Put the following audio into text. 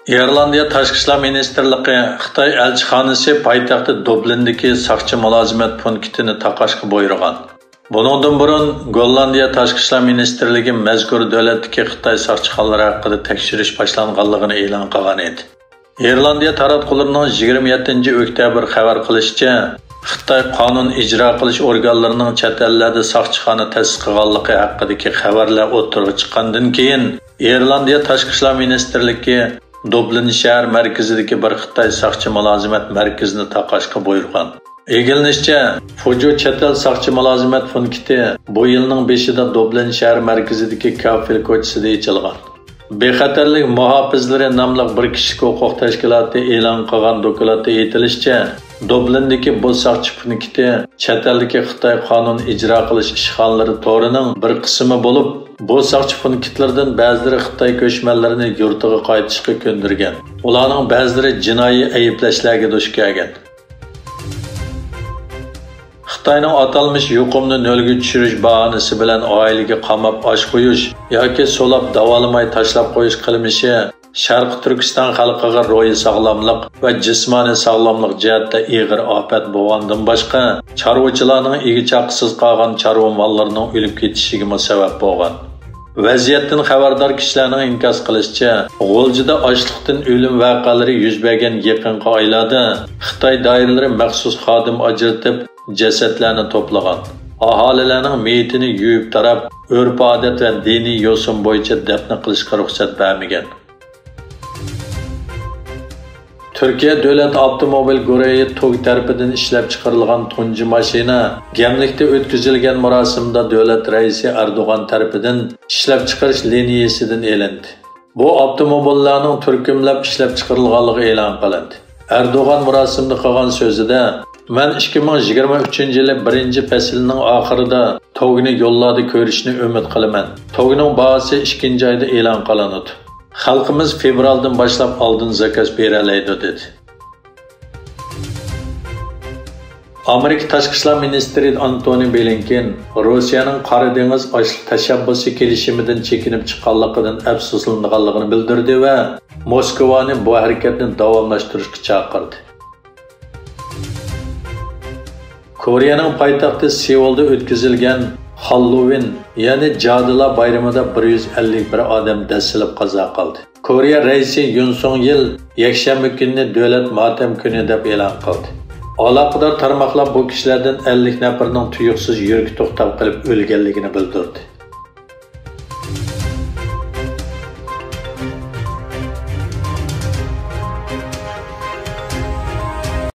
İrlandiya Tashqi ishlar ministrligi Xitoy elchixonasi poytaxti Dublindagi soqchi mulozimat punktini taqashga buyurgan. Buningdan burun Gollandiya Tashqi ishlar ministrligi mazkur davlatdagi Xitoy soqchixonalari haqida tekshirish boshlanganligini e'lon qilgan edi. İrlandiya taratqullarining 27 oktyabr xabar qilishicha, Xitoy qonun ijro qilish organlarining chet ellarda soqchixona ta'sis qilganligi haqidagi xabarlar o'tirib chiqqandan keyin İrlandiya Tashqi ishlar ministrligi Dublin shahar markazidagi bir Xitoy soqchi mulozimat markazini taqashga buyurgan. Egilinishcha, Fuju Chetel soqchi mulozimat punkti bu yilning 5-ida Dublin shahar markazidagi Kafil ko'chasida ochilgan. Bexatarlik muhofizlari nomli bir kishilik huquq tashkiloti e'lon qilgan dokladda aytilishicha, Dublindagi bu soqchi punkti Cheteldagi Xitoy qonun ijro qilish ishxonalari to'rining bir qismi bo'lib, bu soqchi punktlardan ba'zilari Xitoy ko'chmanlarini yurtiga qaytishga ko'ndirgan. Ularning ba'zilari jinoiy ayblashlarga duch kelgan. Xitoyning atalmış yuqumni nolga tushirish bahonasi bilan oilaga qamab osh qo'yish yoki so'lab davolamay tashlab qo'yish qilmishi Sharq Turkiston xalqiga ro'yi sog'lomlik va jismoniy sog'lomlik jihatda ig'ir ofat bo'lgandan boshqa, chorvachilarning egichaqsiz qolgan chorva mollarining o'lib ketishiga sabab bo'lgan. Vaziyatdan xabardor kishilarning inkos qilishicha, G'oljida ochliqdan o'lim voqealari yuz bergan yaqinqi oylarda Xitoy doiralari maxsus xodim ajratib jasadlarni to'plagan. Aholilarning meyitini yuvib tarab, urf-odat va diniy yo'sin bo'yicha dafn qilishga ruxsat bermagan. Türkiye Devlet Avtomobil Guruhi TOG tarafidan ishlab chiqarilgan tunji mashina Gemlikda o'tkazilgan marosimda davlat raisi Erdo'g'an tarafidan ishlab chiqarish liniyasidan elindi. Bu avtomobillarning turkumlab ishlab chiqarilganligi e'lon qilindi. Erdo'g'an marosimda qilgan so'zida, "Men 2023-yili 1-faslning oxirida TOG'ni yo'llarda ko'rishni umid qilaman. TOG'ning bahosi 2-oyda e'lon qilinadi. Xalqimiz fevraldan boshlab oldin zakaz beralaydi" dedi. Amerika Tashqi ishlar ministri Antony Blinken Rossiyaning Qora dengiz ochliq tashabbusi kelishimidan chekinib chiqqanligidan afsuslanganligini bildirdi va Moskvani bu harakatni davomlashtirishga chaqirdi. Koreyaning poytaxti Seulda o'tkazilgan Halloween, ya'ni Jadilar bayramida 151 odam dasilib qazo qildi. Koreya raisi Yoon Sung Yeol yakshanba kunni davlat motam kuni deb e'lon qildi. Aloqador tarmoqlar bu kishilardan 50 nafarning tuyuqsiz yuragi to'xtab qilib o'lganligini bildirdi.